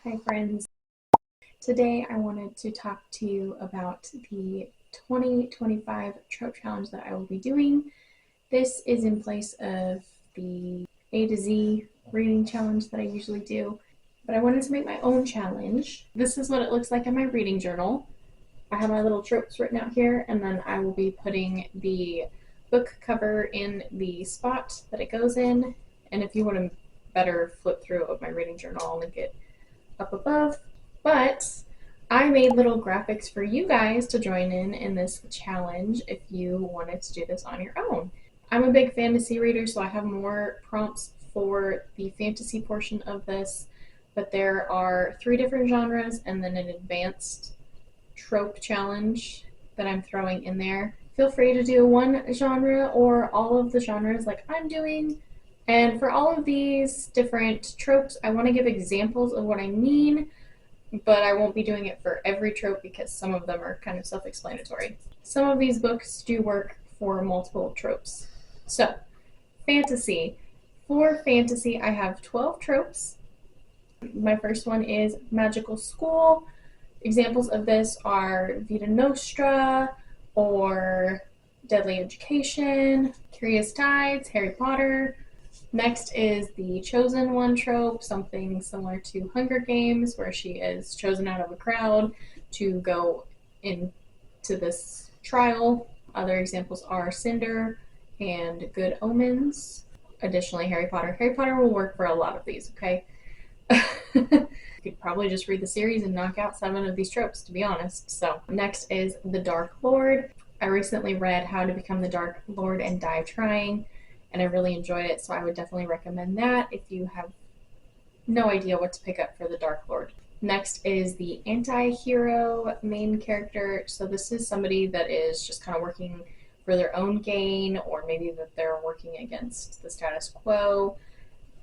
Hi friends. Today I wanted to talk to you about the 2025 Trope Challenge that I will be doing. This is in place of the A to Z reading challenge that I usually do, but I wanted to make my own challenge. This is what it looks like in my reading journal. I have my little tropes written out here, and then I will be putting the book cover in the spot that it goes in. And if you want to better flip through of my reading journal, I'll link it up above. But I made little graphics for you guys to join in this challenge if you wanted to do this on your own. I'm a big fantasy reader, so I have more prompts for the fantasy portion of this, but there are 3 different genres and then an advanced trope challenge that I'm throwing in there. Feel free to do one genre or all of the genres like I'm doing. And for all of these different tropes, I want to give examples of what I mean, but I won't be doing it for every trope because some of them are kind of self-explanatory. Some of these books do work for multiple tropes. So, fantasy. For fantasy, I have 12 tropes. My first one is magical school. Examples of this are Vita Nostra or Deadly Education, Curious Tides, Harry Potter. Next is the chosen one trope, something similar to Hunger Games, where she is chosen out of a crowd to go into this trial. Other examples are Cinder and Good Omens. Additionally, Harry Potter. Harry Potter will work for a lot of these, okay? You could probably just read the series and knock out 7 of these tropes, to be honest. So next is the Dark Lord. I recently read How to Become the Dark Lord and Die Trying, and I really enjoyed it, so I would definitely recommend that if you have no idea what to pick up for the Dark Lord. Next is the anti-hero main character. So this is somebody that is just kind of working for their own gain, or maybe that they're working against the status quo.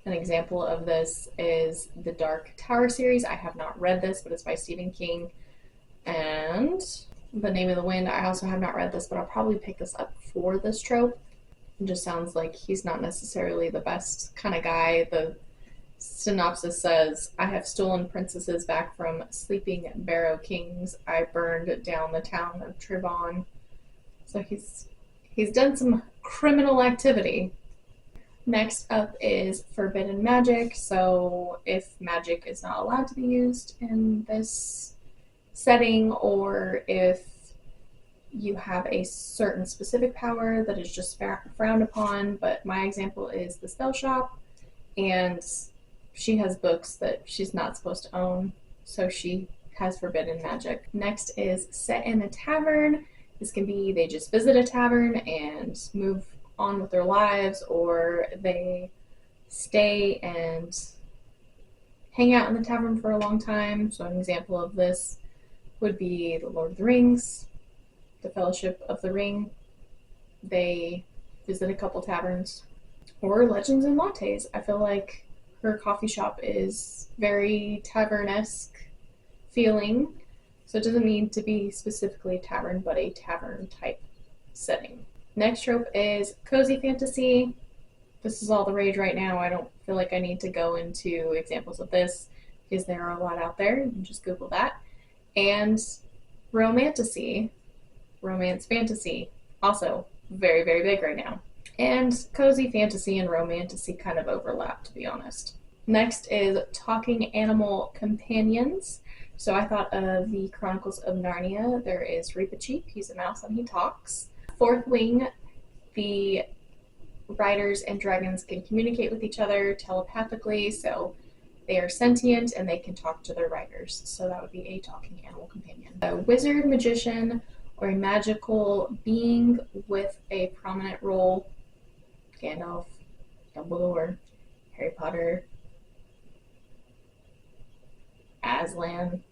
An example of this is the Dark Tower series. I have not read this, but it's by Stephen King. And The Name of the Wind, I also have not read this, but I'll probably pick this up for this trope. It just sounds like he's not necessarily the best kind of guy. The synopsis says, I have stolen princesses back from sleeping barrow kings. I burned down the town of Tribon. So he's done some criminal activity. Next up is forbidden magic. So if magic is not allowed to be used in this setting, or if you have a certain specific power that is just frowned upon, but my example is the spell shop, and she has books that she's not supposed to own, so she has forbidden magic. Next is set in a tavern. This can be they just visit a tavern and move on with their lives, or they stay and hang out in the tavern for a long time. So an example of this would be The Lord of the Rings, The Fellowship of the Ring. They visit a couple taverns. Or Legends and Lattes. I feel like her coffee shop is very tavern-esque feeling, so it doesn't need to be specifically tavern, but a tavern type setting. Next trope is cozy fantasy. This is all the rage right now. I don't feel like I need to go into examples of this because there are a lot out there. You can just Google that. And romantasy, romance fantasy, also very, very big right now. And cozy fantasy and romantasy kind of overlap, to be honest. Next is talking animal companions. So I thought of the Chronicles of Narnia. There is Reepicheep, he's a mouse and he talks. Fourth Wing, the riders and dragons can communicate with each other telepathically, so they are sentient and they can talk to their riders. So that would be a talking animal companion. A wizard, magician, or a magical being with a prominent role. Gandalf, Dumbledore, Harry Potter, Aslan.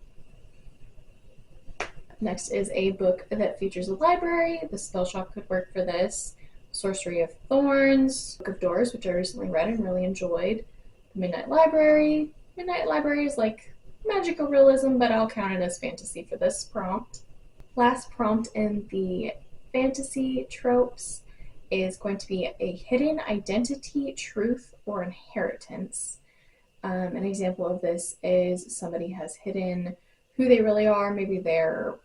Next is a book that features a library. The spell shop could work for this. Sorcery of Thorns, Book of Doors, which I recently read and really enjoyed. The Midnight Library. Midnight Library is like magical realism, but I'll count it as fantasy for this prompt. Last prompt in the fantasy tropes is going to be a hidden identity, truth, or inheritance. An example of this is somebody has hidden who they really are. Maybe they're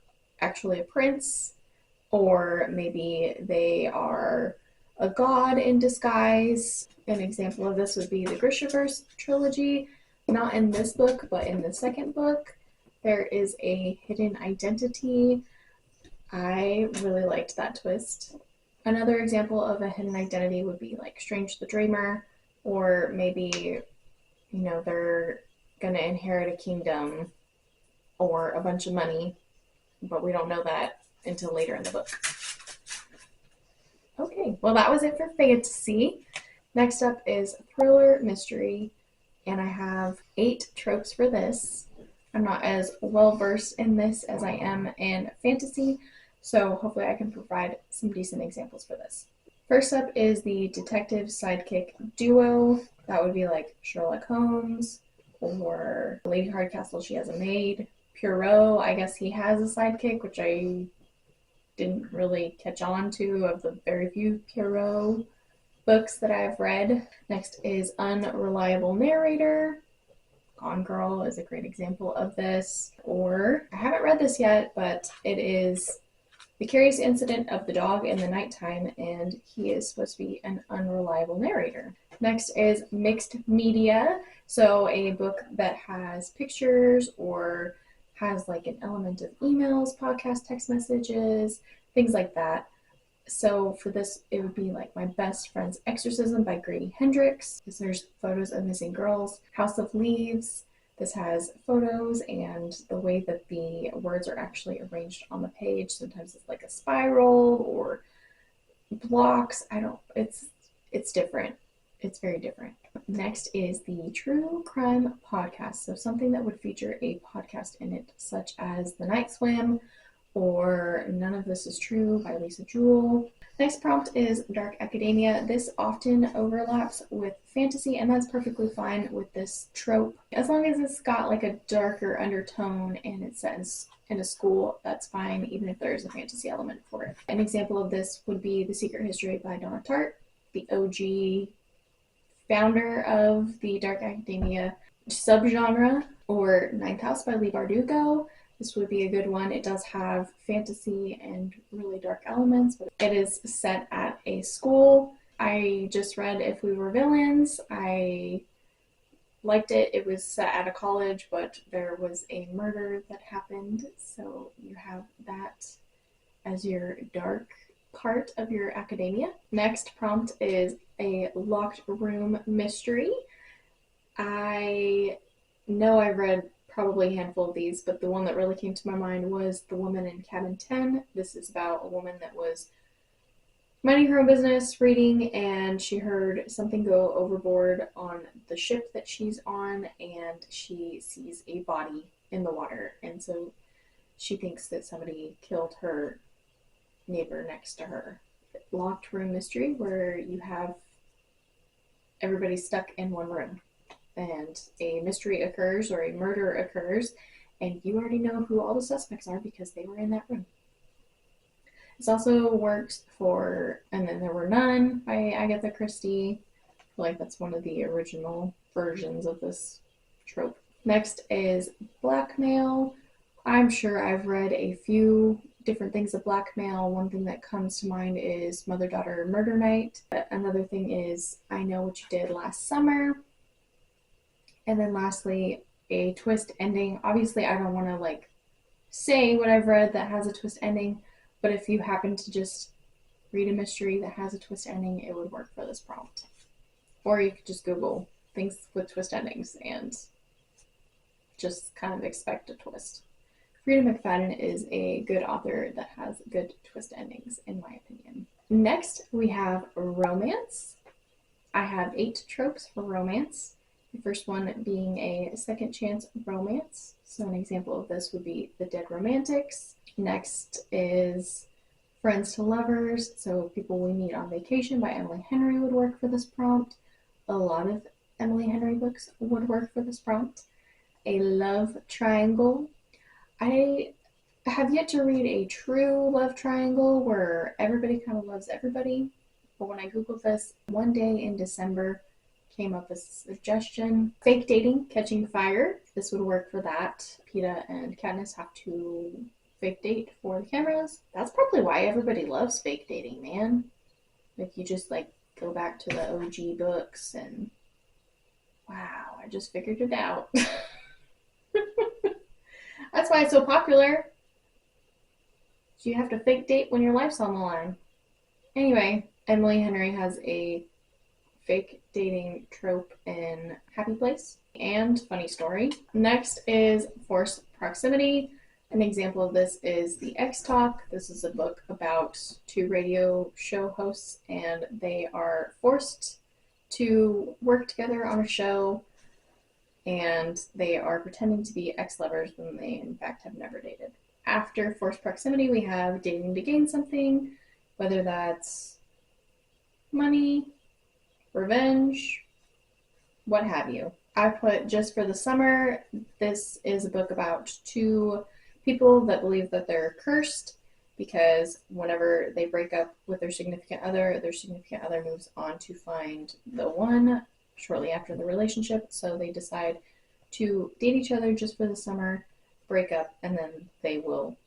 actually a prince, or maybe they are a god in disguise. An example of this would be the Grishaverse trilogy. Not in this book, but in the second book, there is a hidden identity. I really liked that twist. Another example of a hidden identity would be like Strange the Dreamer, or maybe, they're gonna inherit a kingdom or a bunch of money, but we don't know that until later in the book. Okay, well, that was it for fantasy. Next up is thriller mystery, and I have 8 tropes for this. I'm not as well versed in this as I am in fantasy, so hopefully I can provide some decent examples for this. First up is the detective sidekick duo. That would be like Sherlock Holmes, or Lady Hardcastle, she has a maid. Poirot, I guess he has a sidekick, which I didn't really catch on to of the very few Poirot books that I've read. Next is unreliable narrator. Gone Girl is a great example of this. Or, I haven't read this yet, but it is The Curious Incident of the Dog in the Nighttime, and he is supposed to be an unreliable narrator. Next is mixed media, so a book that has pictures or has like an element of emails, podcast, text messages, things like that. So for this, it would be like My Best Friend's Exorcism by Grady Hendrix, because there's photos of missing girls. House of Leaves, this has photos and the way that the words are actually arranged on the page. Sometimes it's like a spiral or blocks. It's different. It's very different. Next is the true crime podcast. So something that would feature a podcast in it, such as The Night Swim or None of This Is True by Lisa Jewell. Next prompt is dark academia. This often overlaps with fantasy, and that's perfectly fine with this trope. As long as it's got like a darker undertone and it says in a school, that's fine, even if there's a fantasy element for it. An example of this would be The Secret History by Donna Tartt, the OG founder of the dark academia subgenre, or Ninth House by Leigh Bardugo. This would be a good one. It does have fantasy and really dark elements, but it is set at a school. I just read If We Were Villains. I liked it. It was set at a college, but there was a murder that happened, so you have that as your dark part of your academia. Next prompt is a locked room mystery. I know I read probably a handful of these, but the one that really came to my mind was The Woman in Cabin 10. This is about a woman that was minding her own business, reading, and she heard something go overboard on the ship that she's on, and she sees a body in the water, and so she thinks that somebody killed her neighbor next to her. Locked room mystery where you have everybody stuck in one room, and a mystery occurs or a murder occurs, and you already know who all the suspects are because they were in that room. This also works for And Then There Were None by Agatha Christie. I feel like that's one of the original versions of this trope. Next is blackmail. I'm sure I've read a few different things of blackmail. One thing that comes to mind is Mother-Daughter Murder Night. Another thing is I Know What You Did Last Summer. And then lastly, a twist ending. Obviously, I don't want to say what I've read that has a twist ending, but if you happen to just read a mystery that has a twist ending, it would work for this prompt. Or you could just Google things with twist endings and just kind of expect a twist. Frida McFadden is a good author that has good twist endings, in my opinion. Next, we have romance. I have 8 tropes for romance. The first one being a second chance romance. So an example of this would be The Dead Romantics. Next is Friends to Lovers. So People We Meet on Vacation by Emily Henry would work for this prompt. A lot of Emily Henry books would work for this prompt. A love triangle. I have yet to read a true love triangle where everybody kind of loves everybody. But when I Googled this, One Day in December came up with a suggestion. Fake dating, catching fire. This would work for that. Peeta and Katniss have to fake date for the cameras. That's probably why everybody loves fake dating, man. Like, you just, like, go back to the OG books and wow, I just figured it out. That's why it's so popular. So you have to fake date when your life's on the line. Anyway, Emily Henry has a fake dating trope in Happy Place and Funny Story. Next is forced proximity. An example of this is The X Talk. This is a book about two radio show hosts, and they are forced to work together on a show, and they are pretending to be ex-lovers when they in fact have never dated. After forced proximity, we have dating to gain something, whether that's money, revenge, what have you. I put just for the summer. This is a book about two people that believe that they're cursed because whenever they break up with their significant other moves on to find the one shortly after the relationship. So they decide to date each other just for the summer, break up, and then they will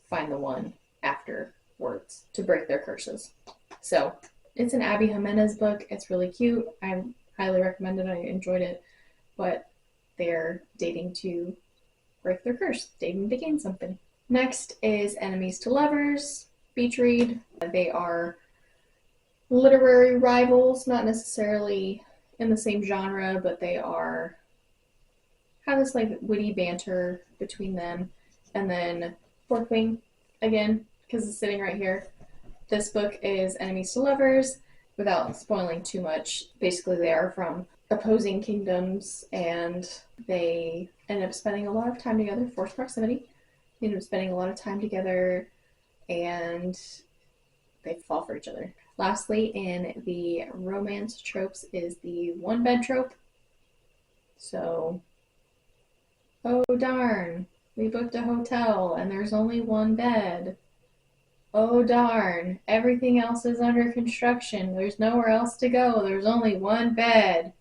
find the one afterwards to break their curses. So it's an Abbi Jimenez book. It's really cute. I highly recommend it. I enjoyed it. But they're dating to break their curse, dating to gain something. Next is Enemies to Lovers, beach read. They are literary rivals, not necessarily in the same genre, but they have this like witty banter between them. And then Fourth Wing, again, because it's sitting right here. This book is Enemies to Lovers. Without spoiling too much, basically they are from opposing kingdoms, and they end up spending a lot of time together, forced proximity. They end up spending a lot of time together, and they fall for each other. Lastly, in the romance tropes is the one bed trope. So, oh darn, we booked a hotel and there's only one bed. Oh darn, everything else is under construction. There's nowhere else to go. There's only one bed.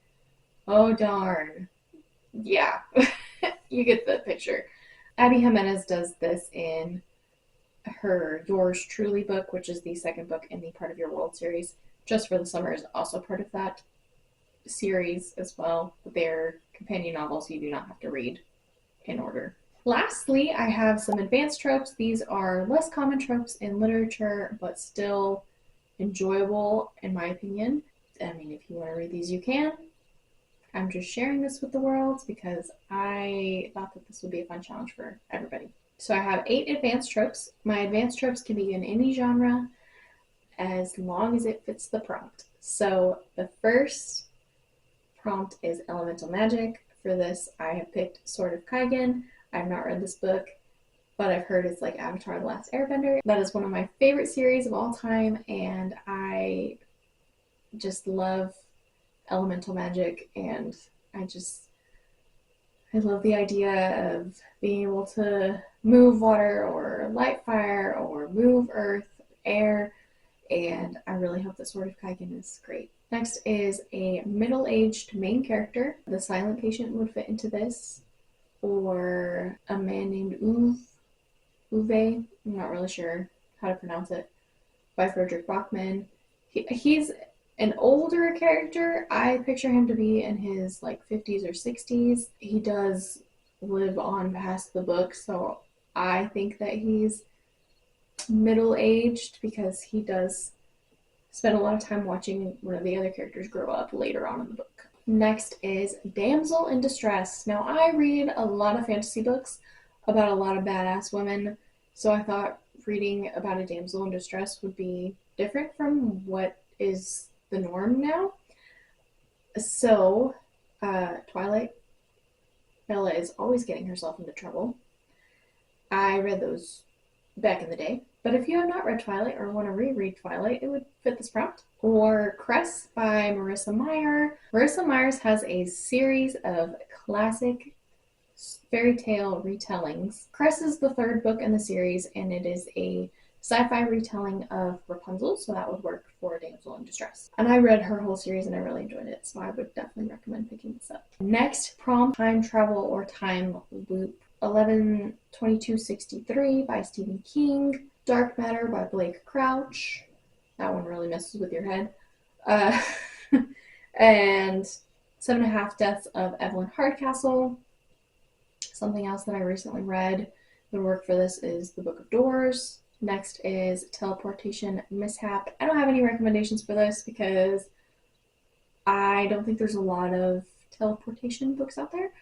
Oh darn. Yeah, you get the picture. Abbi Jimenez does this in her Yours Truly book, which is the second book in the Part of Your World series. Just for the Summer is also part of that series as well. They're companion novels you do not have to read in order. Lastly, I have some advanced tropes. These are less common tropes in literature, but still enjoyable in my opinion. I mean, if you want to read these, you can. I'm just sharing this with the world because I thought that this would be a fun challenge for everybody. So I have 8 advanced tropes. My advanced tropes can be in any genre as long as it fits the prompt. So the first prompt is elemental magic. For this, I have picked Sword of Kaigen. I have not read this book, but I've heard it's like Avatar: The Last Airbender. That is one of my favorite series of all time, and I just love elemental magic, and I love the idea of being able to move water or light fire or move earth, air, and I really hope that Sword of Kaigen is great. Next is a middle-aged main character. The silent patient would fit into this, or a man named Uwe, I'm not really sure how to pronounce it, by Frederick Bachman. He's an older character. I picture him to be in his like 50s or 60s. He does live on past the book, so I think that he's middle-aged because he does spend a lot of time watching one of the other characters grow up later on in the book. Next is Damsel in Distress. Now, I read a lot of fantasy books about a lot of badass women, so I thought reading about a damsel in distress would be different from what is the norm now. So, Twilight, Bella is always getting herself into trouble. I read those back in the day, but if you have not read Twilight or want to reread Twilight, it would fit this prompt. Or Cress by Marissa Meyer. Marissa Myers has a series of classic fairy tale retellings. Cress is the third book in the series, and it is a sci-fi retelling of Rapunzel, so that would work for Damsel in Distress. And I read her whole series and I really enjoyed it, so I would definitely recommend picking this up. Next prompt, time travel or time loop. 11/22/63 by Stephen King. Dark Matter by Blake Crouch. That one really messes with your head. And 7.5 Deaths of Evelyn Hardcastle. Something else that I recently read that would work for this is The Book of Doors. Next is Teleportation Mishap. I don't have any recommendations for this because I don't think there's a lot of teleportation books out there,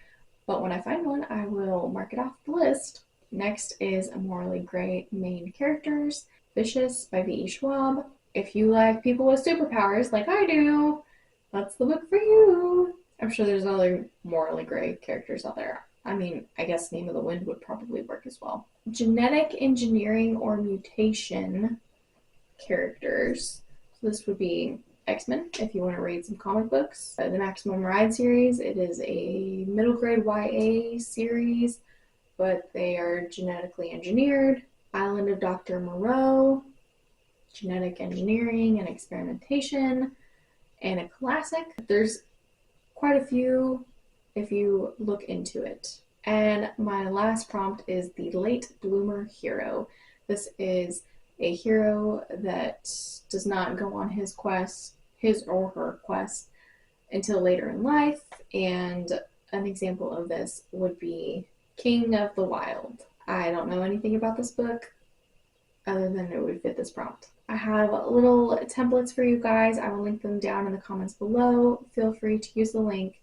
but when I find one, I will mark it off the list. Next is Morally Gray Main Characters. Vicious by V.E. Schwab. If you like people with superpowers like I do, that's the book for you. I'm sure there's other morally gray characters out there. I mean, I guess Name of the Wind would probably work as well. Genetic engineering or mutation characters. So this would be X-Men, if you want to read some comic books. The Maximum Ride series, it is a middle grade YA series, but they are genetically engineered. Island of Dr. Moreau, genetic engineering and experimentation, and a classic. There's quite a few if you look into it. And my last prompt is The Late Bloomer Hero. This is a hero that does not go on his quest, his or her quest, until later in life. And an example of this would be King of the Wild. I don't know anything about this book other than it would fit this prompt. I have little templates for you guys. I will link them down in the comments below. Feel free to use the link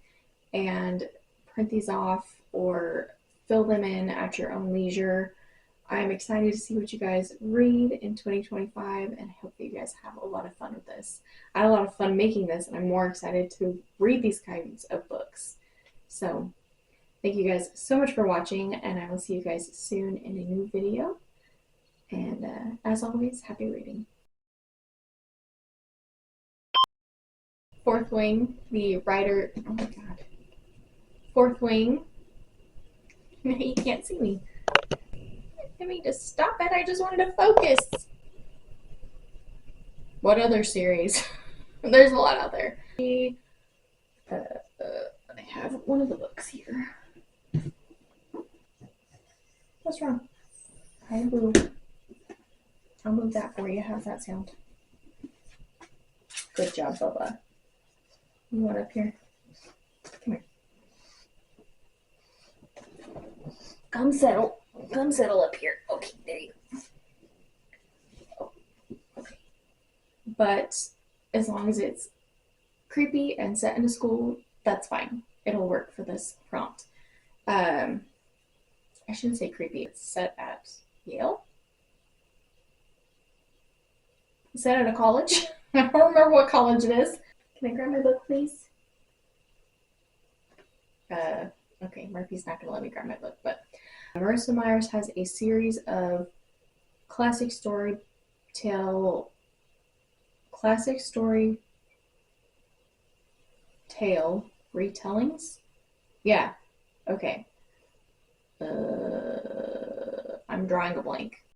and print these off or fill them in at your own leisure. I'm excited to see what you guys read in 2025 and I hope that you guys have a lot of fun with this. I had a lot of fun making this and I'm more excited to read these kinds of books. So thank you guys so much for watching and I will see you guys soon in a new video. And as always, happy reading. Fourth Wing, the writer, oh my god. Fourth Wing, you can't see me. Let me just stop it, I just wanted to focus. What other series? There's a lot out there. I have one of the books here. What's wrong? I moved. I'll move that for you. How's that sound? Good job, Bubba. You want up here? Come here. Come settle. Come settle up here. Okay, there you go. Oh, okay. But as long as it's creepy and set in a school, that's fine. It'll work for this prompt. I shouldn't say creepy. It's set at Yale. Set at a college. I don't remember what college it is. Can I grab my book, please? Okay, Murphy's not gonna let me grab my book, but Marissa Myers has a series of classic story tale retellings. Yeah, okay. I'm drawing a blank.